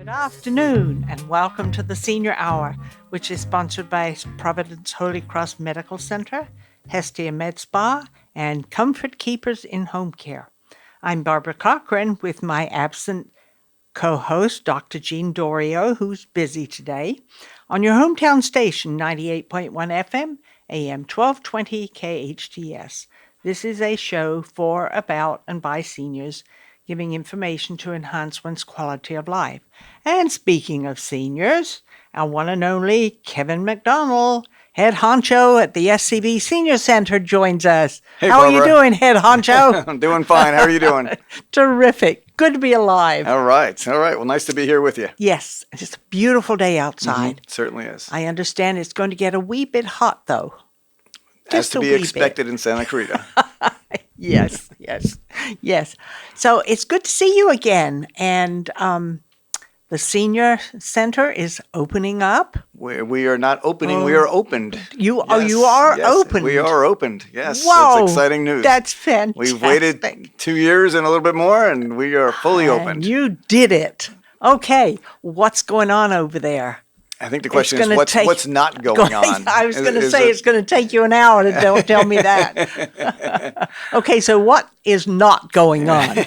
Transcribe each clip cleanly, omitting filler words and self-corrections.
Afternoon, and welcome to the Senior Hour, which is sponsored by Providence Holy Cross Medical Center, Hestia Med Spa, and Comfort Keepers in Home Care. I'm Barbara Cochran with my absent co-host, Dr. Jean Dorio, who's busy today, on your hometown station, 98.1 FM, AM 1220 KHTS. This is a show for, about, and by seniors, giving information to enhance one's quality of life. And speaking of seniors, our one and only Kevin MacDonald, head honcho at the SCB Senior Center, joins us. Hey, How Barbara. are you doing, head honcho? I'm doing fine. How are you doing? Terrific. Good to be alive. All right. Well, nice to be here with you. Yes, it's a beautiful day outside. Certainly is. I understand it's going to get a wee bit hot, though. As to be expected in Santa Clarita. Yes. So it's good to see you again. And the Senior Center is opening up. We are not opening. We are opened. You are opened. We are opened. Yes. Whoa, That's exciting news. That's fantastic. We've waited 2 years and a little bit more, and we are fully opened. You did it. Okay. What's going on over there? I think the question is what's not going on. I was going to say it's going to take you an hour to tell me that. Okay, so what is not going on?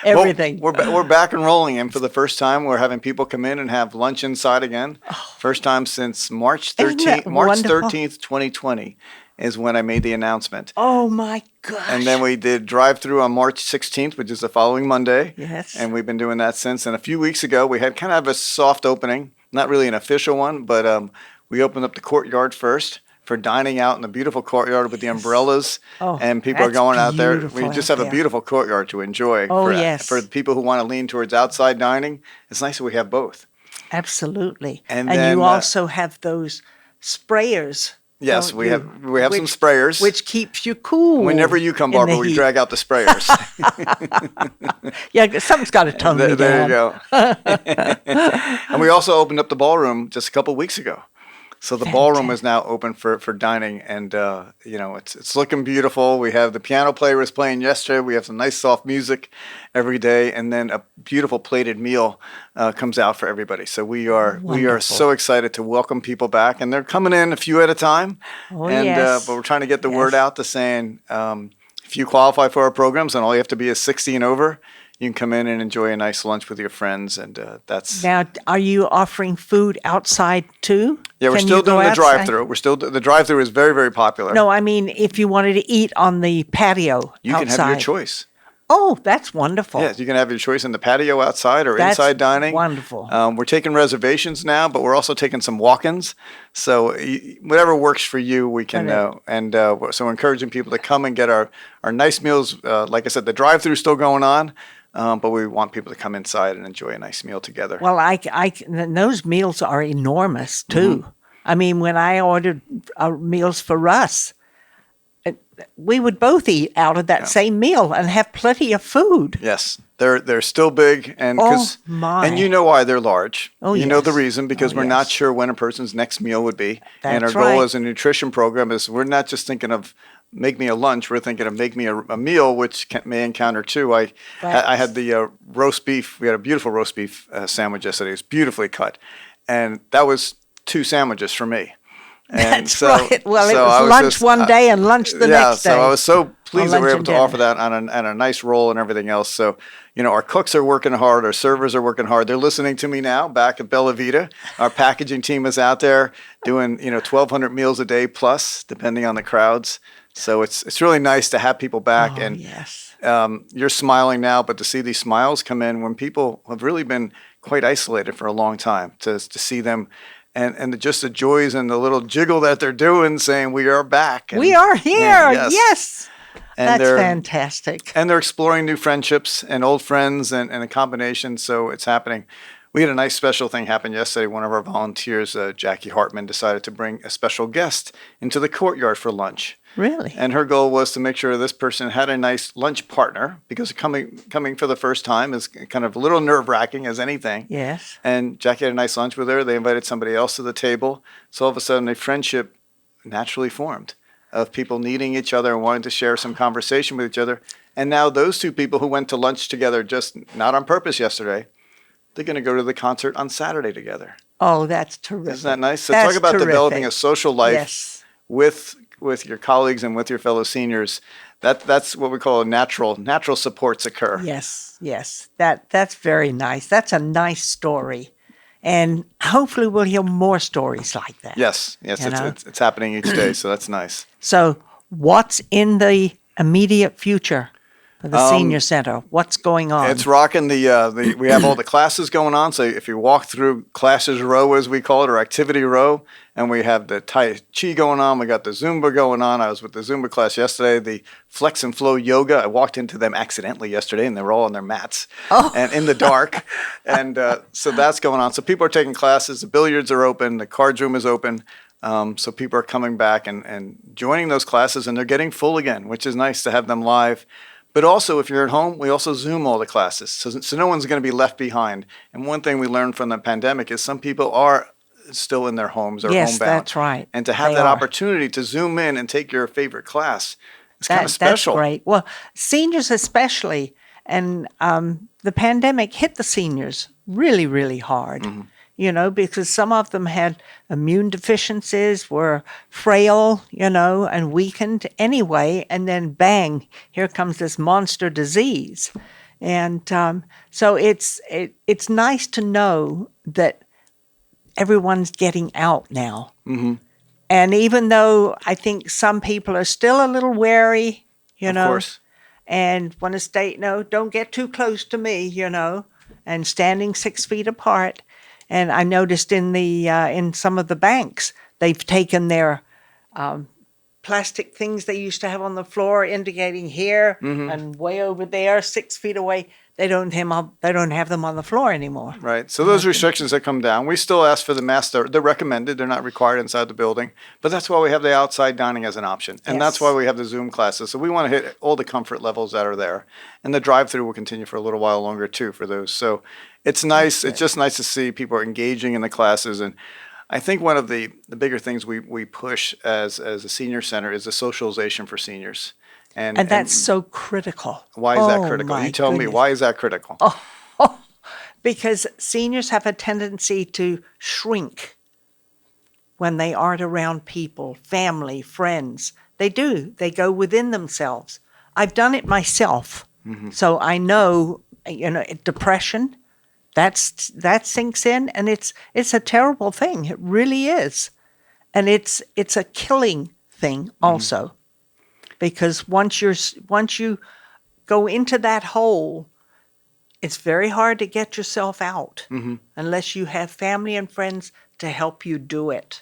Everything. Well, we're back and rolling, and for the first time, we're having people come in and have lunch inside again. First time since March 13th, 2020 is when I made the announcement. Oh my gosh. And then we did drive-through on March 16th, which is the following Monday. Yes. And we've been doing that since. And a few weeks ago, we had kind of a soft opening. Not really an official one, but we opened up the courtyard first for dining out in the beautiful courtyard with the umbrellas, and people are going out there. We just have a beautiful courtyard to enjoy. For the people who want to lean towards outside dining, it's nice that we have both. Absolutely. And then, you also have those sprayers. Yes, we have some sprayers. Which keeps you cool. Whenever you come, Barbara, we drag out the sprayers. Yeah, something's got to tone me down. There you go. And we also opened up the ballroom just a couple weeks ago. So the ballroom is now open for dining, and it's looking beautiful. We have the piano player was playing yesterday. We have some nice soft music every day, and then a beautiful plated meal comes out for everybody. So we are so excited to welcome people back, and they're coming in a few at a time. But we're trying to get the word out to saying if you qualify for our programs, and all you have to be is 60 and over, you can come in and enjoy a nice lunch with your friends, and that's... Now, are you offering food outside too? Yeah, we're still doing the drive-through. The drive-through is very, very popular. No, I mean, if you wanted to eat on the patio you can have your choice. Oh, that's wononderful. Yes, you can have your choice in the patio outside or inside dining. Wonderful. We're taking reservations now, but we're also taking some walk-ins. So whatever works for you, we can. So we're encouraging people to come and get our nice meals. Like I said, the drive-through is still going on. But we want people to come inside and enjoy a nice meal together. Well, those meals are enormous, too. Mm-hmm. I mean, when I ordered meals for Russ, we would both eat out of that same meal and have plenty of food. Yes, they're still big, and and you know why they're large. You know the reason, because we're not sure when a person's next meal would be. That's and our goal as a nutrition program is we're not just thinking of make me a lunch. We're thinking of make me a meal, which may encounter two. I had the roast beef. We had a beautiful roast beef sandwich yesterday. It was beautifully cut, and that was 2 sandwiches for me. And That's right. Well, it was lunch one day and lunch the next day. So I was so pleased that we were able to offer that on a nice roll and everything else. So, our cooks are working hard. Our servers are working hard. They're listening to me now back at Bella Vita. Our packaging team is out there doing, 1,200 meals a day plus, depending on the crowds. So it's really nice to have people back. You're smiling now, but to see these smiles come in when people have really been quite isolated for a long time, to see them and just the joys and the little jiggle that they're doing, saying we are back. We are here. Yes. And that's fantastic. And they're exploring new friendships and old friends and a combination. So it's happening. We had a nice special thing happen yesterday. One of our volunteers, Jackie Hartman, decided to bring a special guest into the courtyard for lunch. Really? And her goal was to make sure this person had a nice lunch partner, because coming for the first time is kind of a little nerve-wracking as anything. Yes. And Jackie had a nice lunch with her. They invited somebody else to the table. So all of a sudden, a friendship naturally formed of people needing each other and wanting to share some conversation with each other. And now those two people who went to lunch together, just not on purpose yesterday, they're going to go to the concert on Saturday together. Oh, that's terrific. Isn't that nice? So That's talk about terrific. developing a social life Yes. with your colleagues and with your fellow seniors. That's what we call a natural supports occur. Yes, yes. That's very nice. That's a nice story. And hopefully we'll hear more stories like that. Yes, it's happening each day, so that's nice. So what's in the immediate future for the senior center? What's going on? It's rocking. We have all the classes going on. So if you walk through classes row, as we call it, or activity row, and we have the Tai Chi going on. We got the Zumba going on. I was with the Zumba class yesterday. The Flex and Flow Yoga. I walked into them accidentally yesterday, and they were all on their mats and in the dark. And so that's going on. So people are taking classes. The billiards are open. The cards room is open. So people are coming back and joining those classes, and they're getting full again, which is nice to have them live. But also, if you're at home, we also Zoom all the classes. So no one's going to be left behind. And one thing we learned from the pandemic is some people are still in their homes or Yes, homebound. that's right. And to have They that are. opportunity to Zoom in and take your favorite class is kind of special. That's great. Well, seniors especially, and the pandemic hit the seniors really, really hard. Mm-hmm. You know, because some of them had immune deficiencies, were frail, you know, and weakened anyway. And then bang, here comes this monster disease. And so it's nice to know that everyone's getting out now. Mm-hmm. And even though I think some people are still a little wary, you know, course. and want to stay, no, don't get too close to me, you know, and standing 6 feet apart. And I noticed in some of the banks, they've taken their plastic things they used to have on the floor, indicating here and way over there, 6 feet away. They don't have them on the floor anymore. Right. So those restrictions that come down, we still ask for the masks. They're recommended. They're not required inside the building. But that's why we have the outside dining as an option. And that's why we have the Zoom classes. So we want to hit all the comfort levels that are there. And the drive-through will continue for a little while longer, too, for those. So it's nice. It's just nice to see people are engaging in the classes. And I think one of the bigger things we push as a senior center is the socialization for seniors. And that's so critical. Why is that critical? You tell me, why is that critical? Because seniors have a tendency to shrink when they aren't around people, family, friends. They do. They go within themselves. I've done it myself. Mm-hmm. So I know, you know, depression, that sinks in, and it's a terrible thing. It really is. And it's a killing thing also. Because once you go into that hole, it's very hard to get yourself out unless you have family and friends to help you do it.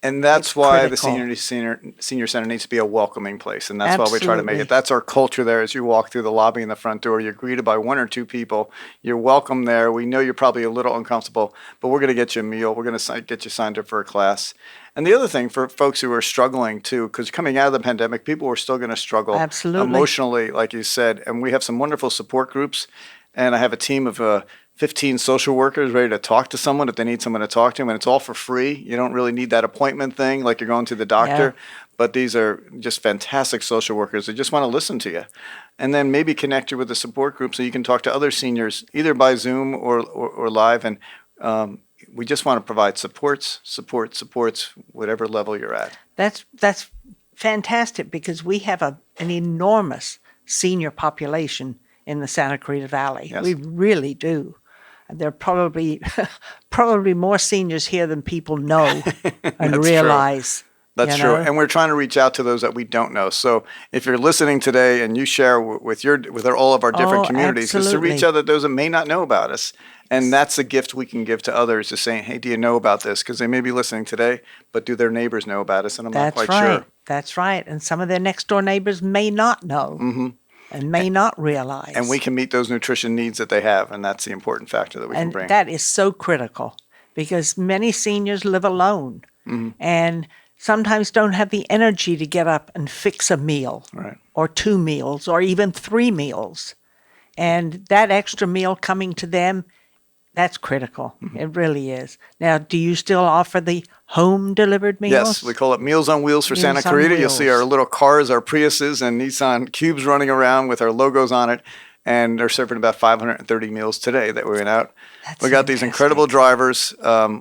And that's It's why critical. the senior center needs to be a welcoming place. And that's why we try to make it. That's our culture there. As you walk through the lobby and the front door, you're greeted by one or two people. You're welcome there. We know you're probably a little uncomfortable, but we're going to get you a meal. We're going to get you signed up for a class. And the other thing for folks who are struggling too, because coming out of the pandemic, people were still going to struggle emotionally, like you said. And we have some wonderful support groups. And I have a team of 15 social workers ready to talk to someone if they need someone to talk to. And it's all for free. You don't really need that appointment thing like you're going to the doctor. Yeah. But these are just fantastic social workers that just want to listen to you. And then maybe connect you with a support group so you can talk to other seniors either by Zoom or live. And we just want to provide supports, whatever level you're at. That's fantastic because we have an enormous senior population in the Santa Clarita Valley. Yes. We really do. There are probably more seniors here than people know and realize. True. That's true. And we're trying to reach out to those that we don't know. So if you're listening today and you share with all of our different communities, is to reach out to those that may not know about us. And that's a gift we can give to others, is saying, hey, do you know about this? Because they may be listening today, but do their neighbors know about us? And I'm not quite sure. That's right. And some of their next door neighbors may not know. And may not realize. And we can meet those nutrition needs that they have, and that's the important factor that we can bring. And that is so critical because many seniors live alone and sometimes don't have the energy to get up and fix a meal or 2 meals or even 3 meals. And that extra meal coming to them, that's critical. It really is. Now, do you still offer the home-delivered meals? Yes, we call it Meals on Wheels for Santa Clarita. You'll see our little cars, our Priuses, and Nissan Cubes running around with our logos on it. and they're serving about 530 meals today that we went out. That's We got these fantastic. incredible drivers.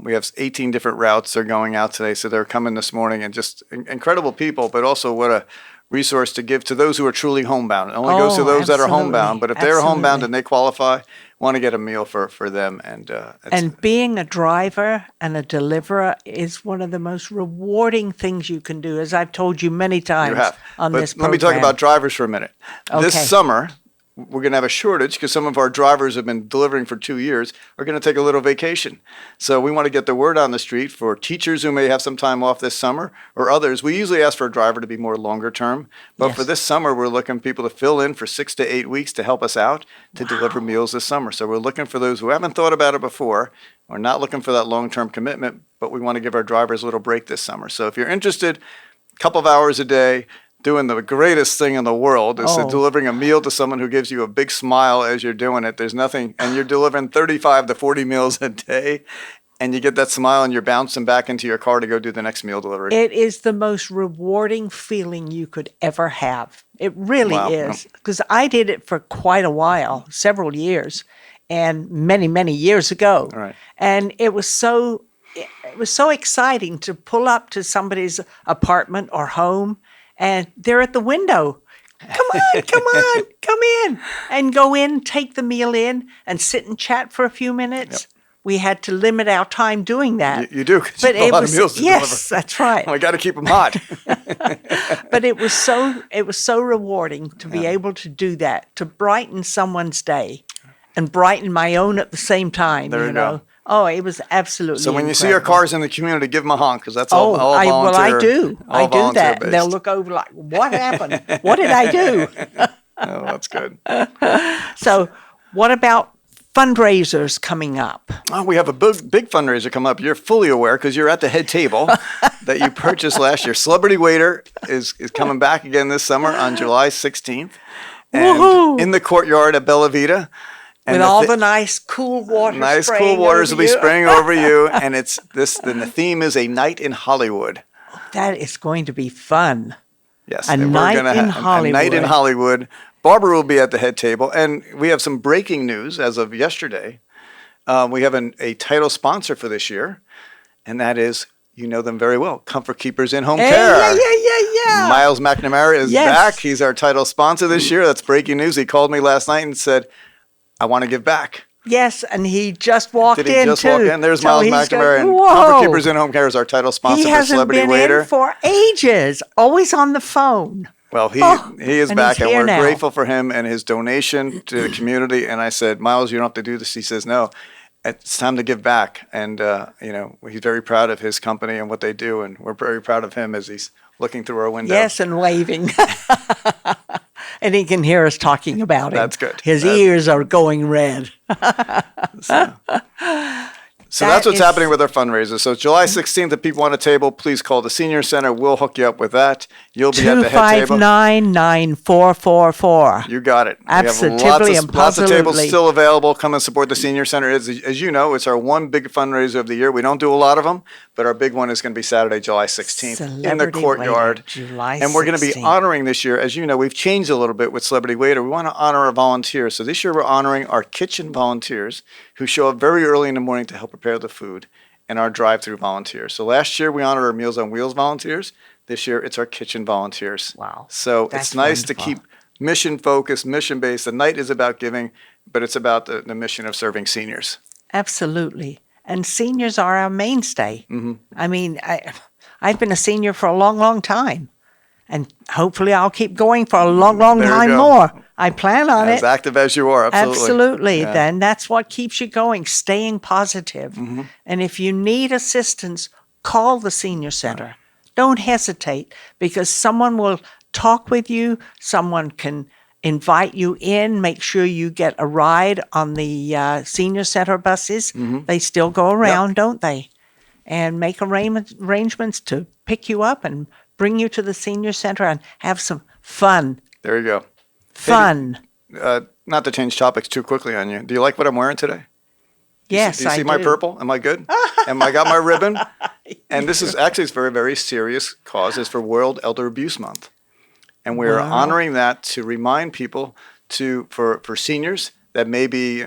We have 18 different routes they're going out today, so they're coming this morning, and just incredible people, but also what a resource to give to those who are truly homebound. It only goes to those that are Absolutely. homebound, but if they're homebound Absolutely. and they qualify, want to get a meal for them. And being a driver and a deliverer is one of the most rewarding things you can do, as I've told you many times you have. on But this let program. me talk about drivers for a minute. This Okay. summer, we're going to have a shortage because some of our drivers have been delivering for 2 years are going to take a little vacation. So we want to get the word on the street for teachers who may have some time off this summer or others. We usually ask for a driver to be more longer term, but Yes. for this summer, we're looking for people to fill in for 6 to 8 weeks to help us out to deliver meals this summer. So we're looking for those who haven't thought about it before. We're not looking for that long-term commitment, but we want to give our drivers a little break this summer. So if you're interested, a couple of hours a day, doing the greatest thing in the world is Oh. delivering a meal to someone who gives you a big smile as you're doing it. There's nothing, and you're delivering 35 to 40 meals a day, and you get that smile and you're bouncing back into your car to go do the next meal delivery. It is the most rewarding feeling you could ever have. It really Wow. is. Because I did it for quite a while, several years, and many, many years ago. Right. And it was so exciting to pull up to somebody's apartment or home, and they're at the window. Come on, come in. And go in, take the meal in, and sit and chat for a few minutes. We had to limit our time doing that. You do, 'cause you have a lot of meals to yes, deliver. that's right. We got to keep them hot. But it was so rewarding to be able to do that, to brighten someone's day and brighten my own at the same time. There you go. know. Oh, it was absolutely So when you see our incredible. cars in the community, give them a honk because that's all I volunteer. do. I all do volunteer that. And they'll based. look over like, what happened? What did I do? Oh, that's good. So what about fundraisers coming up? Oh, we have a big fundraiser come up. You're fully aware because you're at the head table that you purchased last year. Celebrity Waiter is coming back again this summer on July 16th. And Woohoo! in the courtyard at Bella Vita. And With all the nice cool water nice spraying cool waters over will be you. spraying over you. And it's this. Then the theme is a night in Hollywood. That is going to be fun. Yes, A and we're night gonna in have a night in Hollywood. Hollywood. Barbara will be at the head table, and we have some breaking news as of yesterday. We have a title sponsor for this year, and that is, you know them very well, Comfort Keepers in Home Hey, Care. yeah. Myles McNamara is Yes. back. He's our title sponsor this year. That's breaking news. He called me last night and said, I want to give back. Yes, and he just walked Did he in just too. walk in? There's So Myles he's McNamara. going, And whoa. Comfort Keepers in Home Care is our title sponsor He for hasn't Celebrity been Waiter. in for ages. Always on the phone. Well, he is and back, he's and here we're now. grateful for him and his donation to the community. And I said, Myles, you don't have to do this. He says, no, it's time to give back. And, he's very proud of his company and what they do. And we're very proud of him as he's looking through our window. Yes, and waving. And he can hear us talking about it. That's good. His ears are going red. So That that's what's is- happening with our fundraiser. So July 16th, if people want a table, please call the Senior Center. We'll hook you up with that. You'll be at the head table. 259-9444. You got it. Absolutely and lots of tables positively. still available. Come and support the Senior Center. As you know, it's our one big fundraiser of the year. We don't do a lot of them, but our big one is going to be Saturday, July 16th in the Celebrity courtyard. Waiter, July And we're going to be 16th. honoring this year. As you know, we've changed a little bit with Celebrity Waiter. We want to honor our volunteers. So this year we're honoring our kitchen volunteers who show up very early in the morning to help prepare the food, and our drive-through volunteers. So last year we honored our Meals on Wheels volunteers. This year it's our kitchen volunteers. Wow. So That's it's nice to wonderful. keep mission focused, mission based. The night is about giving, but it's about the mission of serving seniors. Absolutely. And seniors are our mainstay. Mm-hmm. I mean, I've been a senior for a long, long time. And hopefully I'll keep going for a long, long There you time go. more. I plan on As it. active as you are, absolutely. Absolutely. Yeah. Then that's what keeps you going, staying positive. Mm-hmm. And if you need assistance, call the Senior Center. Don't hesitate, because someone will talk with you. Someone can invite you in, make sure you get a ride on the Senior Center buses. Mm-hmm. They still go around, don't they? And make arrangements to pick you up and bring you to the Senior Center and have some fun. There you go. Fun. Not to change topics too quickly on you. Do you like what I'm wearing today? Yes, Do you see I my do. purple? Am I good? Am I got my ribbon? And this is actually it's a very, very serious cause. It's for World Elder Abuse Month. And we're Wow. honoring that to remind people for seniors that maybe,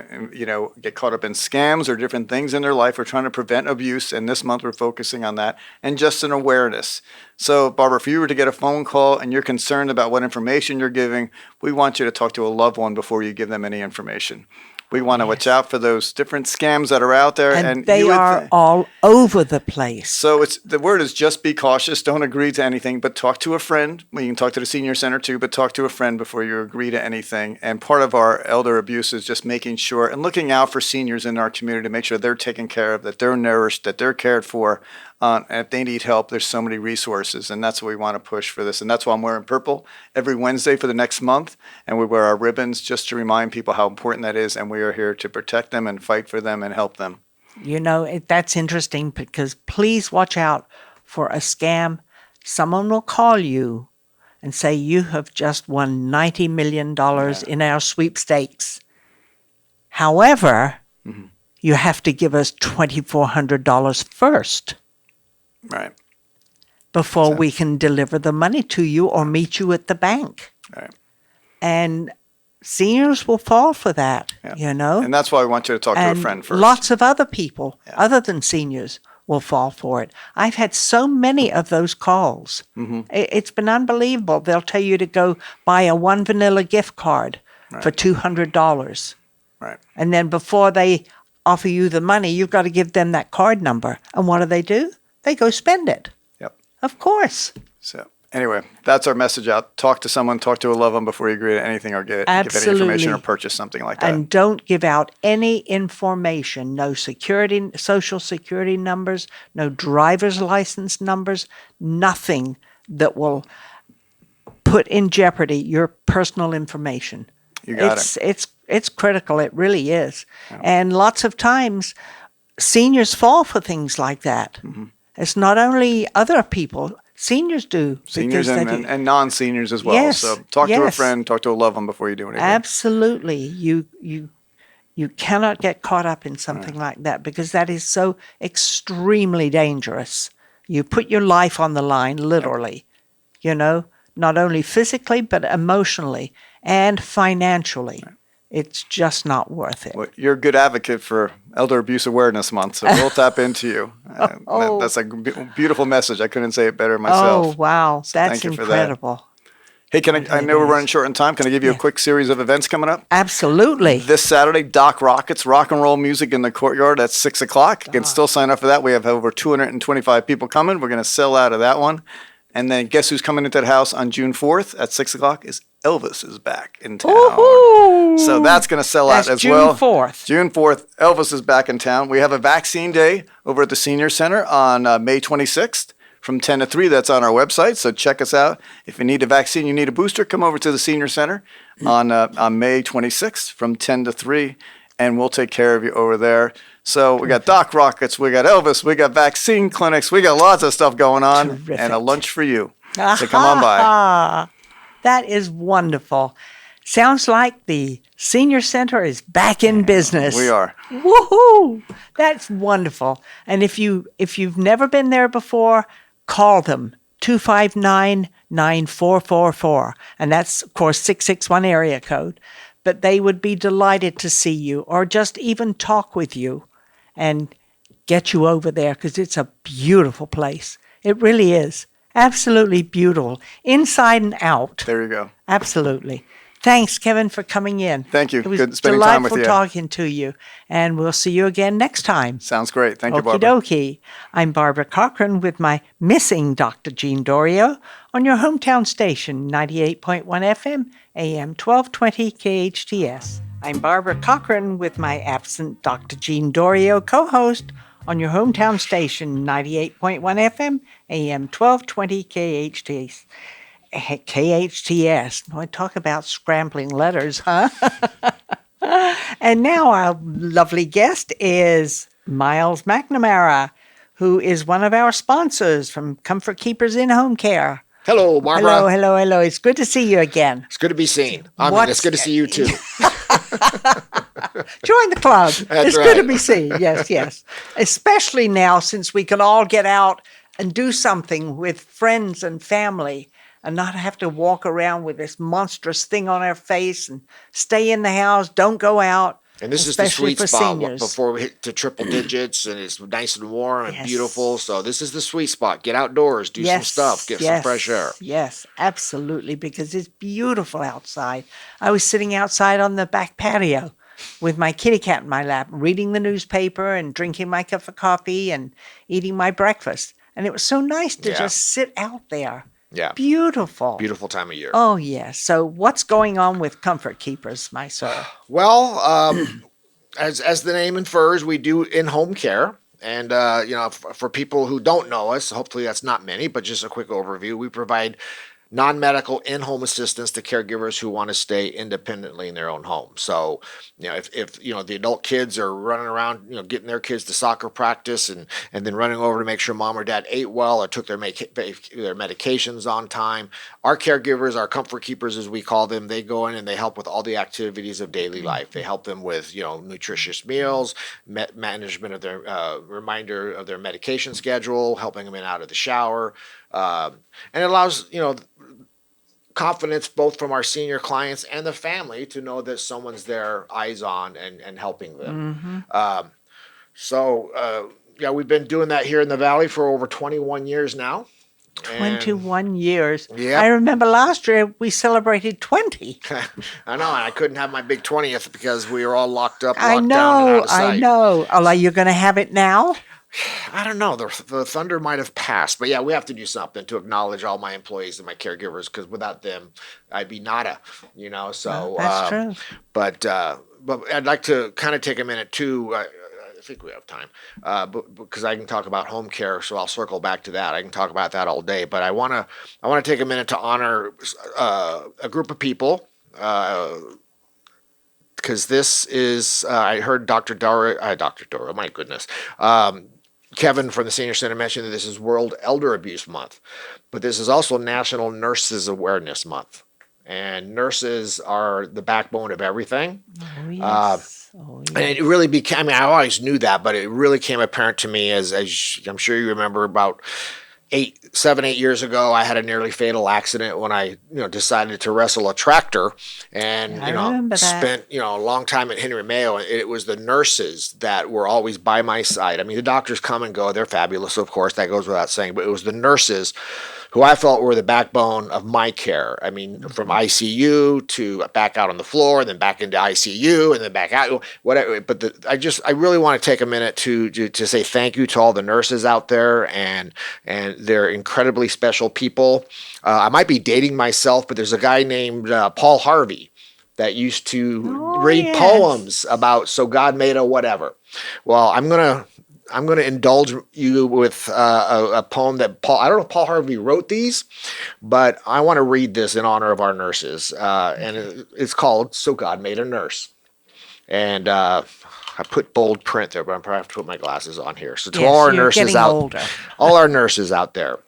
get caught up in scams or different things in their life. We're trying to prevent abuse, and this month we're focusing on that and just an awareness. So, Barbara, if you were to get a phone call and you're concerned about what information you're giving, we want you to talk to a loved one before you give them any information. We want to watch out for those different scams that are out there. And they are all over the place. So the word is just be cautious. Don't agree to anything, but talk to a friend. Well, you can talk to the senior center too, but talk to a friend before you agree to anything. And part of our elder abuse is just making sure and looking out for seniors in our community to make sure they're taken care of, that they're nourished, that they're cared for. And if they need help, there's so many resources, and that's what we want to push for this. And that's why I'm wearing purple every Wednesday for the next month, and we wear our ribbons just to remind people how important that is, and we are here to protect them and fight for them and help them. That's interesting because please watch out for a scam. Someone will call you and say, you have just won $90 million in our sweepstakes. However, you have to give us $2,400 first. Right. Before we can deliver the money to you or meet you at the bank. Right. And seniors will fall for that, And that's why I want you to talk to a friend first. Lots of other people, other than seniors, will fall for it. I've had so many of those calls. It's been unbelievable. They'll tell you to go buy a one vanilla gift card for $200. Right. And then before they offer you the money, you've got to give them that card number. And what do? They go spend it. Yep. Of course. So anyway, that's our message out. Talk to someone, talk to a loved one before you agree to anything or give any information or purchase something like that. And don't give out any information. No social security numbers, no driver's license numbers, nothing that will put in jeopardy your personal information. You got it. It's critical. It really is. Yeah. And lots of times seniors fall for things like that. It's not only other people, seniors do. Seniors and non-seniors as well. Yes, so talk to a friend, talk to a loved one before you do anything. Absolutely. You cannot get caught up in something like that because that is so extremely dangerous. You put your life on the line, literally, not only physically, but emotionally and financially. It's just not worth it. Well, you're a good advocate for Elder Abuse Awareness Month, so we'll tap into you. That's a beautiful message. I couldn't say it better myself. Oh, wow. So that's incredible. Hey, I know we're running short on time. Can I give you a quick series of events coming up? Absolutely. This Saturday, Doc Rockets, rock and roll music in the courtyard at 6 o'clock. You can still sign up for that. We have over 225 people coming. We're going to sell out of that one. And then guess who's coming into the house on June 4th at 6 o'clock is Elvis is back in town. Woo-hoo! So that's going to sell out as June well. 4th. June 4th, Elvis is back in town. We have a vaccine day over at the Senior Center on May 26th from 10 to 3. That's on our website, so check us out. If you need a vaccine, you need a booster, come over to the Senior Center on May 26th from 10 to 3, and we'll take care of you over there. So we got Doc Rockets, we got Elvis, we got vaccine clinics, we got lots of stuff going on. Terrific. And a lunch for you. So come on by. That is wonderful. Sounds like the Senior Center is back in business. We are. Woohoo! That's wonderful. And if you've never been there before, call them 259-9444. And that's, of course, 661 area code. But they would be delighted to see you or just even talk with you and get you over there because it's a beautiful place. It really is. Absolutely beautiful. Inside and out. There you go. Absolutely. Thanks, Kevin, for coming in. Thank you. It was good spending time with you. delightful talking to you. And we'll see you again next time. Sounds great. Thank you, Barbara. Okie dokie. I'm Barbara Cochran with my missing Dr. Jean Dorio on your hometown station, 98.1 FM, AM 1220 KHTS. I'm Barbara Cochran with my absent Dr. Jean Dorio co-host on your hometown station, 98.1 FM, AM 1220 KHTS. KHTS. Boy, talk about scrambling letters, huh? And now our lovely guest is Myles McNamara, who is one of our sponsors from Comfort Keepers in Home Care. Hello, Barbara. Hello. It's good to see you again. It's good to be seen. It's good to see you too. Join the club. It's right. good to be seen. Yes. Especially now since we can all get out and do something with friends and family. and not have to walk around with this monstrous thing on our face and stay in the house, don't go out. And this is the Especially sweet for spot seniors. before we hit to triple digits, and it's nice and warm and Yes. beautiful. So this is the sweet spot. Get outdoors, do some stuff, get some fresh air. Yes, absolutely, because it's beautiful outside. I was sitting outside on the back patio with my kitty cat in my lap, reading the newspaper and drinking my cup of coffee and eating my breakfast. And it was so nice to just sit out there. Yeah. Beautiful. Beautiful time of year. Oh, yes. So what's going on with Comfort Keepers, my sir? Well, as the name infers, we do in-home care. And, for people who don't know us, hopefully that's not many, but just a quick overview, we provide non-medical in-home assistance to caregivers who want to stay independently in their own home. So, if the adult kids are running around, getting their kids to soccer practice and then running over to make sure mom or dad ate well or took their medications on time, our caregivers, our comfort keepers as we call them, they go in and they help with all the activities of daily life. They help them with, nutritious meals, management of their reminder of their medication schedule, helping them in and out of the shower. And it allows, confidence both from our senior clients and the family to know that someone's there, eyes on, and helping them. We've been doing that here in the Valley for over 21 years now. 21 years. Yep. I remember last year we celebrated 20. I know, and I couldn't have my big 20th because we were all locked up, I locked down, and out of sight. I know. Oh, are you going to have it now? I don't know. The thunder might have passed, but yeah, we have to do something to acknowledge all my employees and my caregivers because without them, I'd be nada. So that's true. But I'd like to kind of take a minute too. I think we have time, because I can talk about home care, so I'll circle back to that. I can talk about that all day, but I want to take a minute to honor a group of people. Because this is, I heard Dr. Dora, my goodness. Kevin from the Senior Center mentioned that this is World Elder Abuse Month, but this is also National Nurses Awareness Month. And nurses are the backbone of everything. Oh, yes. And it really became, I always knew that, but it really came apparent to me as I'm sure you remember about 7, 8 years ago, I had a nearly fatal accident when I, decided to wrestle a tractor and, spent, a long time at Henry Mayo. And it was the nurses that were always by my side. I mean, the doctors come and go. They're fabulous, of course. That goes without saying. But it was the nurses who I felt were the backbone of my care. I mean, from ICU to back out on the floor, and then back into ICU, and then back out, whatever. But I really want to take a minute to say thank you to all the nurses out there, and they're incredibly special people. I might be dating myself, but there's a guy named Paul Harvey that used to read poems about "So God Made a Whatever." Well, I'm gonna indulge you with a poem that I don't know if Paul Harvey wrote these, but I want to read this in honor of our nurses. And it's called "So God Made a Nurse." And I put bold print there, but I'm probably have to put my glasses on here. So to all our nurses all our nurses out there,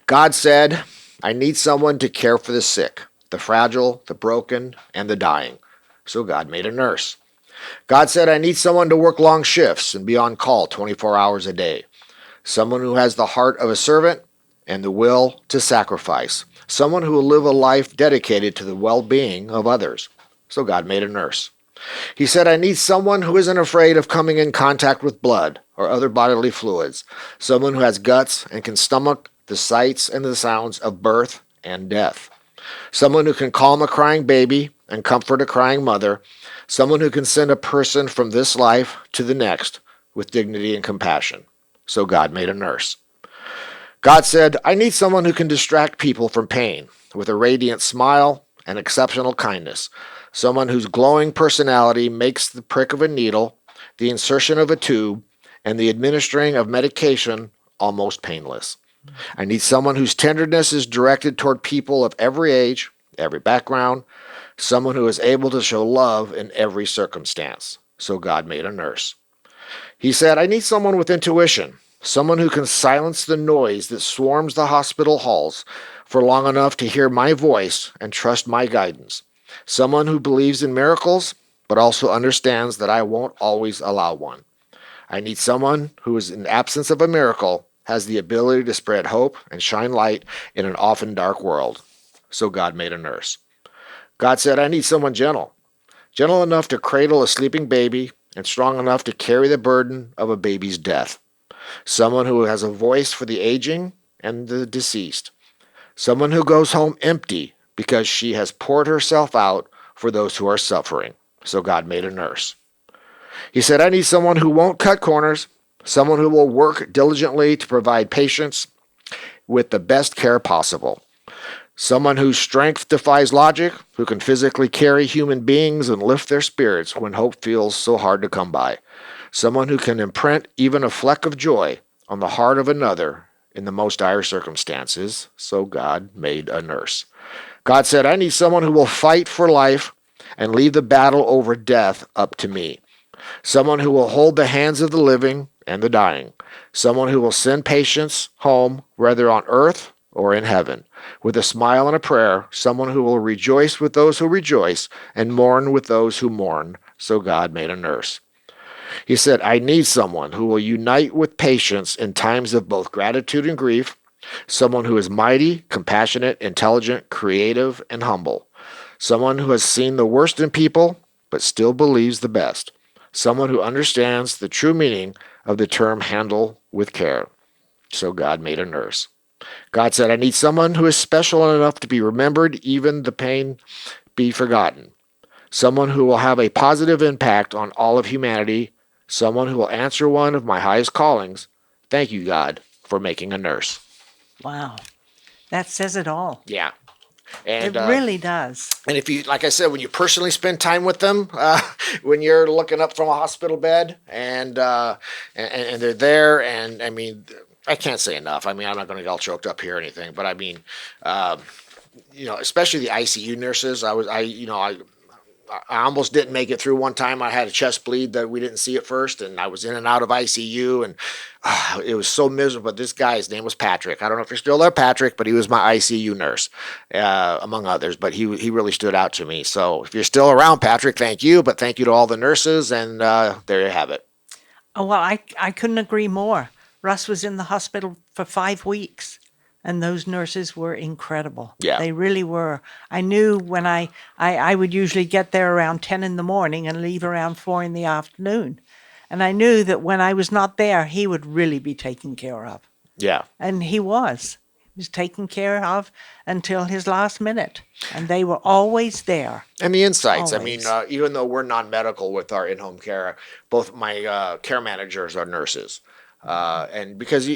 God said, "I need someone to care for the sick, the fragile, the broken, and the dying. So God made a nurse. God said, I need someone to work long shifts and be on call 24 hours a day. Someone who has the heart of a servant and the will to sacrifice. Someone who will live a life dedicated to the well-being of others. So God made a nurse. He said, I need someone who isn't afraid of coming in contact with blood or other bodily fluids. Someone who has guts and can stomach the sights and the sounds of birth and death. Someone who can calm a crying baby and comfort a crying mother. Someone who can send a person from this life to the next with dignity and compassion. So God made a nurse. God said, I need someone who can distract people from pain with a radiant smile and exceptional kindness. Someone whose glowing personality makes the prick of a needle, the insertion of a tube, and the administering of medication almost painless. I need someone whose tenderness is directed toward people of every age, every background, someone who is able to show love in every circumstance. So God made a nurse. He said, I need someone with intuition, someone who can silence the noise that swarms the hospital halls for long enough to hear my voice and trust my guidance. Someone who believes in miracles, but also understands that I won't always allow one. I need someone who is in absence of a miracle, has the ability to spread hope and shine light in an often dark world. So God made a nurse. God said, I need someone gentle. Gentle enough to cradle a sleeping baby and strong enough to carry the burden of a baby's death. Someone who has a voice for the aging and the deceased. Someone who goes home empty because she has poured herself out for those who are suffering. So God made a nurse. He said, I need someone who won't cut corners, someone who will work diligently to provide patients with the best care possible. Someone whose strength defies logic, who can physically carry human beings and lift their spirits when hope feels so hard to come by. Someone who can imprint even a fleck of joy on the heart of another in the most dire circumstances. So God made a nurse. God said, I need someone who will fight for life and leave the battle over death up to me. Someone who will hold the hands of the living and the dying. Someone who will send patients home, whether on earth or in heaven, with a smile and a prayer. Someone who will rejoice with those who rejoice and mourn with those who mourn. So God made a nurse. He said, I need someone who will unite with patients in times of both gratitude and grief. Someone who is mighty, compassionate, intelligent, creative, and humble. Someone who has seen the worst in people, but still believes the best. Someone who understands the true meaning of the term handle with care. So God made a nurse. God said, I need someone who is special enough to be remembered, even the pain be forgotten. Someone who will have a positive impact on all of humanity. Someone who will answer one of my highest callings. Thank you, God, for making a nurse. Wow. That says it all. Yeah. And, It really does. And if you, like I said, when you personally spend time with them, when you're looking up from a hospital bed and they're there, and I mean, I can't say enough. I mean, I'm not going to get all choked up here or anything, but I mean, especially the ICU nurses. I almost didn't make it through one time. I had a chest bleed that we didn't see at first, and I was in and out of ICU, and it was so miserable. But this guy's name was Patrick. I don't know if you're still there, Patrick, but he was my ICU nurse, among others. But he really stood out to me. So if you're still around, Patrick, thank you. But thank you to all the nurses, and there you have it. Oh, well, I couldn't agree more. Russ was in the hospital for 5 weeks, and those nurses were incredible. Yeah. They really were. I knew when I would usually get there around 10 in the morning and leave around 4 in the afternoon. And I knew that when I was not there, he would really be taken care of. Yeah. And he was. He was taken care of until his last minute. And they were always there. And the insights. Always. I mean, even though we're non-medical with our in-home care, both my care managers are nurses. And because,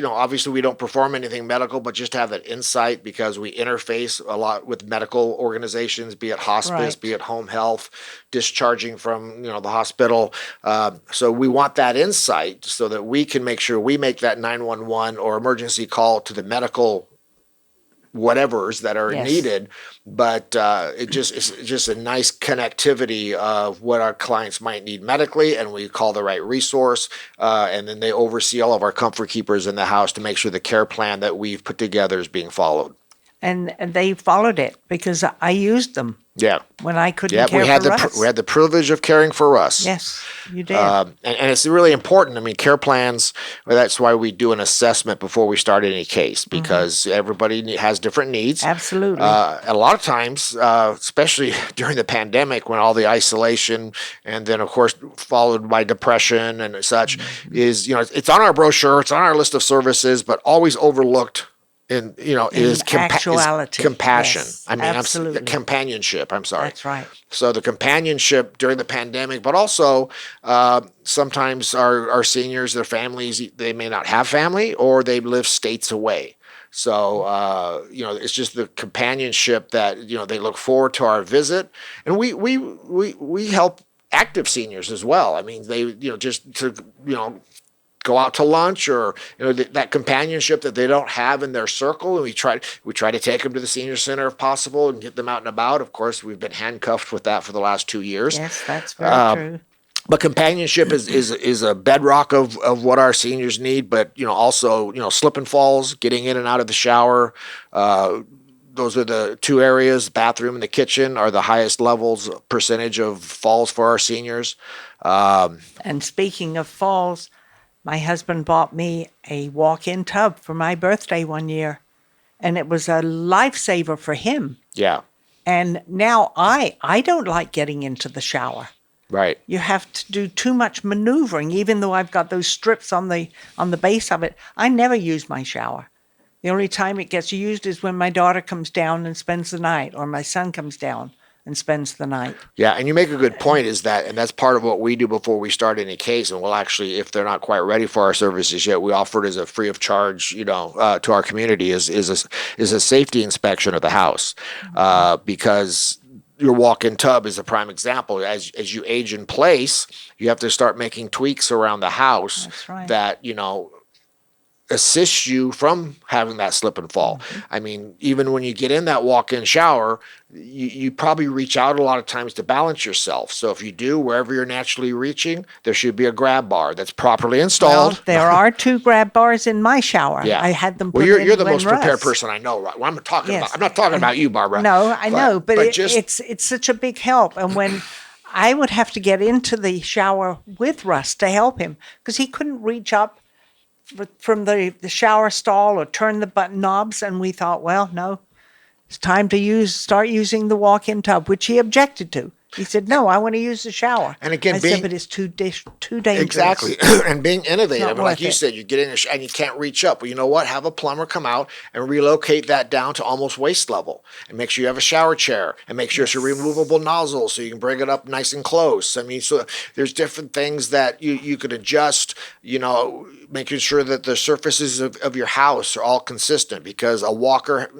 obviously we don't perform anything medical, but just have that insight because we interface a lot with medical organizations, be it hospice, Right. be it home health, discharging from, the hospital. So we want that insight so that we can make sure we make that 911 or emergency call to the medical whatevers that are Yes. needed, but it's just a nice connectivity of what our clients might need medically, and we call the right resource, and then they oversee all of our comfort keepers in the house to make sure the care plan that we've put together is being followed. And they followed it because I used them Yeah. when I couldn't Yeah, care we had for the Russ. we had the privilege of caring for Russ. Yes, you did. And it's really important. I mean, care plans, well, that's why we do an assessment before we start any case because everybody has different needs. Absolutely. A lot of times, especially during the pandemic when all the isolation and then, of course, followed by depression and such, is, it's on our brochure, it's on our list of services, but always overlooked. Is actuality, compassion. yes, I mean, absolutely. companionship. I'm sorry. That's right. So the companionship during the pandemic, but also sometimes our seniors, their families, they may not have family or they live states away. So it's just the companionship that they look forward to our visit, and we help active seniors as well. I mean, they just to go out to lunch or that companionship that they don't have in their circle, and we try to take them to the senior center if possible and get them out and about. Of course, we've been handcuffed with that for the last 2 years. Yes, that's very true. But companionship is a bedrock of what our seniors need. But also slip and falls, getting in and out of the shower. Those are the two areas. The bathroom and the kitchen are the highest levels percentage of falls for our seniors. And speaking of falls, My husband bought me a walk-in tub for my birthday one year, and it was a lifesaver for him. Yeah. And now I don't like getting into the shower. Right. You have to do too much maneuvering, even though I've got those strips on the base of it. I never use my shower. The only time it gets used is when my daughter comes down and spends the night, or my son comes down and spends the night. Yeah, and you make a good point is that, and that's part of what we do before we start any case. And we'll actually, if they're not quite ready for our services yet, we offer it as a free of charge, to our community is a safety inspection of the house, because your walk-in tub is a prime example. As you age in place, you have to start making tweaks around the house. That's right. That assist you from having that slip and fall. I mean, even when you get in that walk-in shower, you probably reach out a lot of times to balance yourself. So if you do, wherever you're naturally reaching, there should be a grab bar that's properly installed. Well, there are 2 grab bars in my shower. Yeah. I had them put Well, you're in the when most prepared Russ. person I know, right? Well, I'm not Yes. talking about you, Barbara. No, I know, but just it's such a big help. And when I would have to get into the shower with Russ to help him, because he couldn't reach up from the shower stall or turn the button knobs, and we thought, well, no, it's time to start using the walk-in tub, which he objected to. He said, no, I want to use the shower. And again, I said, but it's too dangerous. Exactly. And being innovative. And like worth you it. said, you get in and you can't reach up. Well, you know what? Have a plumber come out and relocate that down to almost waist level. And make sure you have a shower chair. And make sure it's a removable nozzle so you can bring it up nice and close. I mean, so there's different things that you could adjust, making sure that the surfaces of your house are all consistent. Because a walker,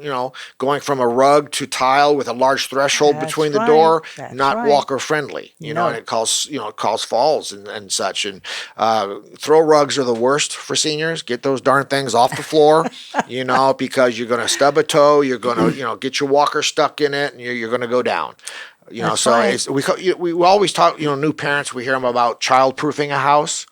going from a rug to tile with a large threshold That's between the right. door, That's not right. walker friendly, No. and it causes falls and such. And throw rugs are the worst for seniors. Get those darn things off the floor, because you're going to stub a toe, you're going to, get your walker stuck in it, and you're going to go down. That's So right. we always talk, new parents, we hear them about child proofing a house.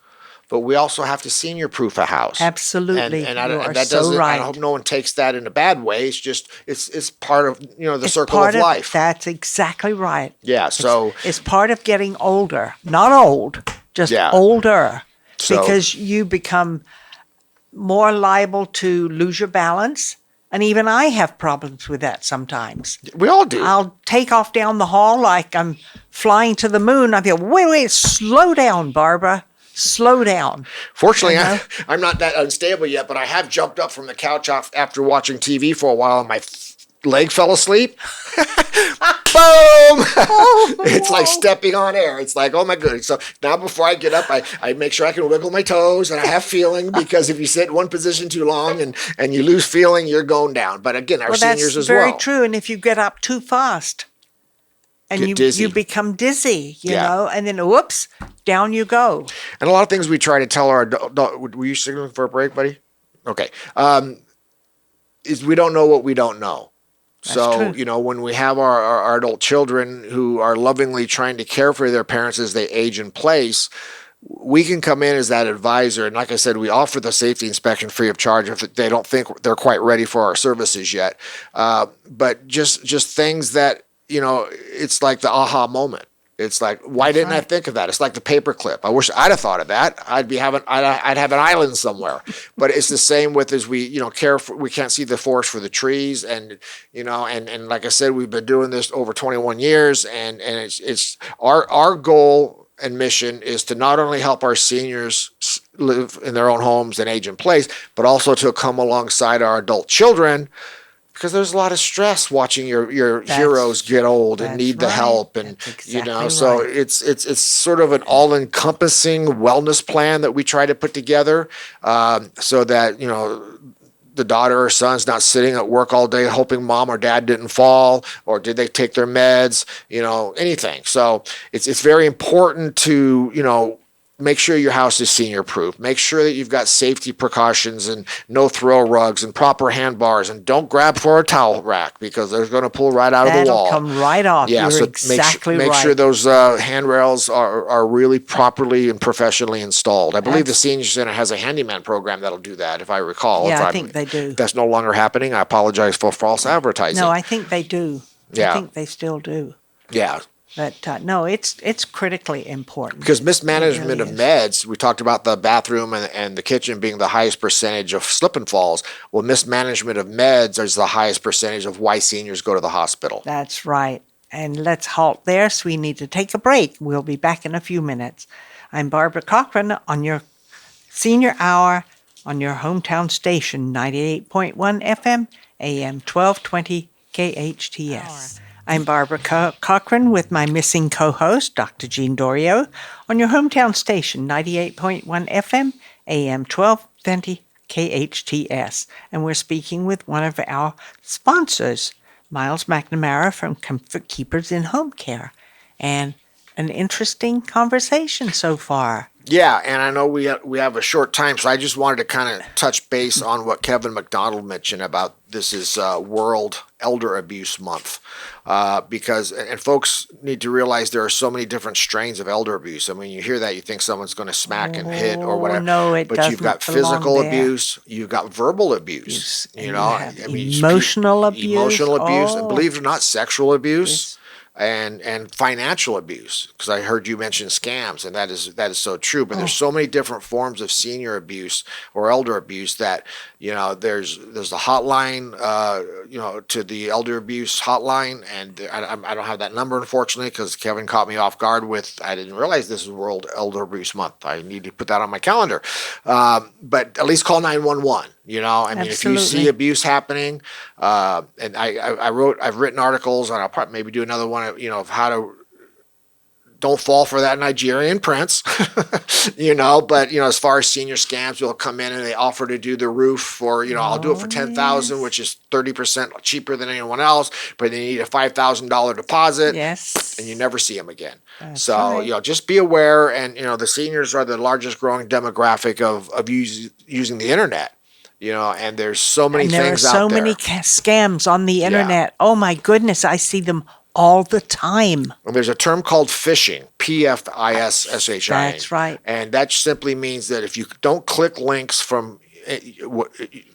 But we also have to senior proof a house. Absolutely. And You are that so doesn't, right. I hope no one takes that in a bad way. It's just, it's part of, the It's circle part of life. That's exactly right. Yeah. So It's part of getting older, not old, just Yeah. older, So- because you become more liable to lose your balance. And even I have problems with that sometimes. we all do. I'll take off down the hall like I'm flying to the moon. I feel, wait, slow down, Barbara. Slow down. Fortunately, You know? I'm not that unstable yet, but I have jumped up from the couch after watching TV for a while, and my leg fell asleep. Boom! It's like stepping on air. It's like, oh my goodness. So now before I get up, I make sure I can wiggle my toes and I have feeling, because if you sit in one position too long and you lose feeling, you're going down. But again, our seniors That's as well. very true. And if you get up too fast and Get dizzy. you become dizzy, Yeah. and then whoops, down you go. And a lot of things we try to tell our adult, were you signaling for a break, buddy? Okay. Is we don't know what we don't know. So, true. When we have our adult children who are lovingly trying to care for their parents as they age in place, we can come in as that advisor. And like I said, we offer the safety inspection free of charge if they don't think they're quite ready for our services yet. But just things that, it's like the aha moment. It's like, why didn't I think of that? It's like the paperclip. I wish I'd have thought of that. I'd have an island somewhere. But it's the same with as we, care for. We can't see the forest for the trees, and and like I said, we've been doing this over 21 years, and it's our goal and mission is to not only help our seniors live in their own homes and age in place, but also to come alongside our adult children. Because there's a lot of stress watching your heroes get old and that's need the right. help, and That's exactly so right. it's sort of an all-encompassing wellness plan that we try to put together, so that the daughter or son's not sitting at work all day hoping mom or dad didn't fall, or did they take their meds, anything. So it's very important to make sure your house is senior proof. Make sure that you've got safety precautions and no throw rugs and proper handbars, and don't grab for a towel rack because they're going to pull right out of the That'll wall. come right off. Yeah, You're so exactly make right. sure those handrails are really properly and professionally installed. I believe the senior center has a handyman program that'll do that, if I recall. Yeah, If I think they do. That's no longer happening. I apologize for false advertising. No, I think they do. Yeah. I think they still do. Yeah. But no, it's critically important. Because mismanagement It really of is. meds, we talked about the bathroom and the kitchen being the highest percentage of slip and falls. Well, mismanagement of meds is the highest percentage of why seniors go to the hospital. That's right. And let's halt there, so we need to take a break. We'll be back in a few minutes. I'm Barbara Cochran on your Senior Hour on your hometown station, 98.1 FM, AM 1220 KHTS. I'm Barbara Cochran with my missing co-host, Dr. Jean Dorio, on your hometown station, 98.1 FM, AM 1220 KHTS. And we're speaking with one of our sponsors, Myles McNamara from Comfort Keepers in Home Care. And an interesting conversation so far. Yeah, and I know we have a short time, so I just wanted to kind of touch base on what Kevin MacDonald mentioned about this is World Elder Abuse Month, because and folks need to realize there are so many different strains of elder abuse. I mean, you hear that, you think someone's going to smack and hit or whatever. No, it but you've got doesn't belong physical there. abuse, you've got verbal abuse, And you know, have I mean, emotional abuse. emotional abuse, Oh. and believe it or not, sexual abuse. Yes. And financial abuse, because I heard you mention scams, and that is so true. But there's so many different forms of senior abuse or elder abuse that, you know, there's the hotline, you know, to the elder abuse hotline, and I don't have that number, unfortunately, because Kevin caught me off guard with, I didn't realize this is World Elder Abuse Month. I need to put that on my calendar. But at least call 911. You know, I mean, if you see Absolutely. abuse happening, and I've written articles, and I'll probably maybe do another one, you know, of how to don't fall for that Nigerian prince, you know. But, you know, as far as senior scams, they'll come in and they offer to do the roof for, you know, I'll do it for $10,000, which is 30% cheaper than anyone else, but they need a $5,000 deposit. Yes. And you never see them again. That's So, right. you know, just be aware. And, you know, the seniors are the largest growing demographic of using the internet. You know, and there's so many And there are things so out there. many scams on the internet. Oh my goodness, I see them all the time. And there's a term called phishing, P-F-I-S-S-H-I-N. That's right. And that simply means that if you don't click links from,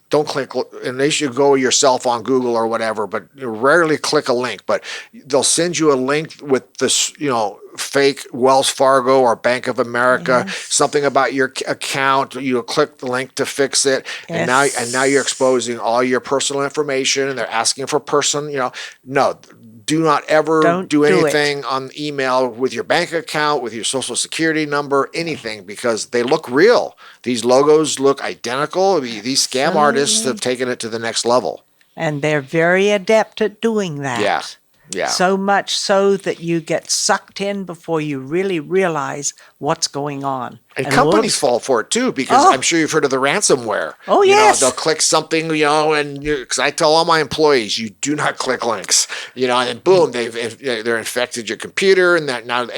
don't click, and they should go yourself on Google or whatever, but you rarely click a link. But they'll send you a link with this, you know, fake Wells Fargo or Bank of America, Yes. something about your account. You click the link to fix it, and Yes. now you're exposing all your personal information, and they're asking for no. Do not ever Don't do do it. anything on email with your bank account, with your social security number, anything, because they look real. These logos look identical. These scam artists have taken it to the next level. And they're very adept at doing that. Yeah. Yeah. So much so that you get sucked in before you really realize what's going on. And companies whoops. fall for it too, because Oh. I'm sure you've heard of the ransomware. Oh, You know, yes. they'll click something, you know, and because I tell all my employees, you do not click links, you know, and then boom, they're infected your computer, and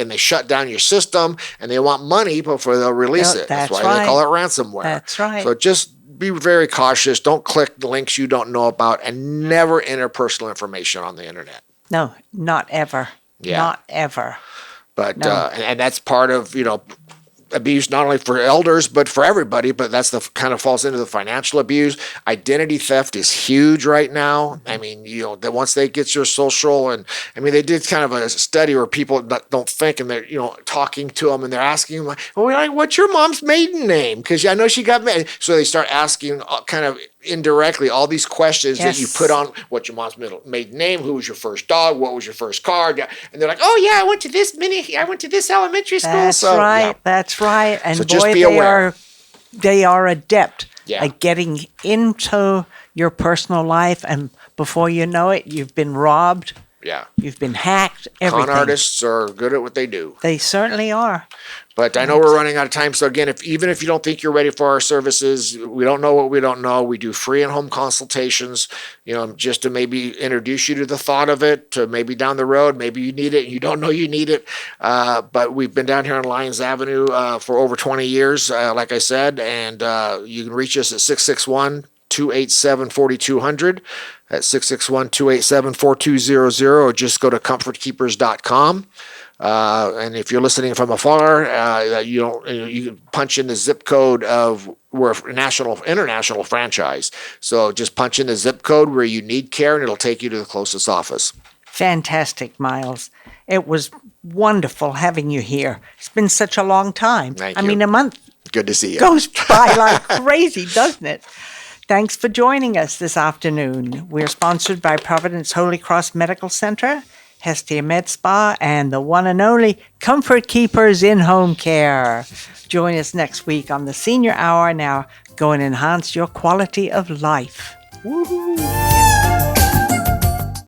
they shut down your system, and they want money before they'll release Yep, it. That's that's why they right. call it ransomware. That's right. So just be very cautious. Don't click the links you don't know about, and never enter personal information on the internet. No, not ever. Yeah. Not ever. But No. and that's part of, you know, abuse, not only for elders but for everybody. But that's the kind of falls into the financial abuse. Identity theft is huge right now. I mean, you know, that once they get your social, and I mean, they did kind of a study where people don't think, and they're, you know, talking to them, and they're asking them, well, what's your mom's maiden name? Because I know she got married. So they start asking kind of indirectly all these questions that you Yes. put on, what's your mom's maiden name? Who was your first dog? What was your first car? And they're like, oh yeah, I went to this elementary school. That's So, right. yeah. That's right. And So just boy, be aware. they are adept Yeah. at getting into your personal life, and before you know it, you've been robbed, Yeah. you've been hacked, everything. Con artists are good at what they do. They certainly are. But I know we're running out of time. So again, even if you don't think you're ready for our services, we don't know what we don't know. We do free and home consultations, you know, just to maybe introduce you to the thought of it, to maybe down the road, maybe you need it and you don't know you need it. But we've been down here on Lyons Avenue for over 20 years, like I said, and you can reach us at 661-287-4200. At 661-287-4200, or just go to comfortkeepers.com. And if you're listening from afar, you can punch in the zip code of we're a international franchise. So just punch in the zip code where you need care, and it'll take you to the closest office. Fantastic, Myles. It was wonderful having you here. It's been such a long time. Thank I you. mean, a month Good to see you. goes by like crazy, doesn't it? Thanks for joining us this afternoon. We're sponsored by Providence Holy Cross Medical Center, Hestia Med Spa, and the one and only Comfort Keepers in Home Care. Join us next week on the Senior Hour. Now, go and enhance your quality of life. Woohoo!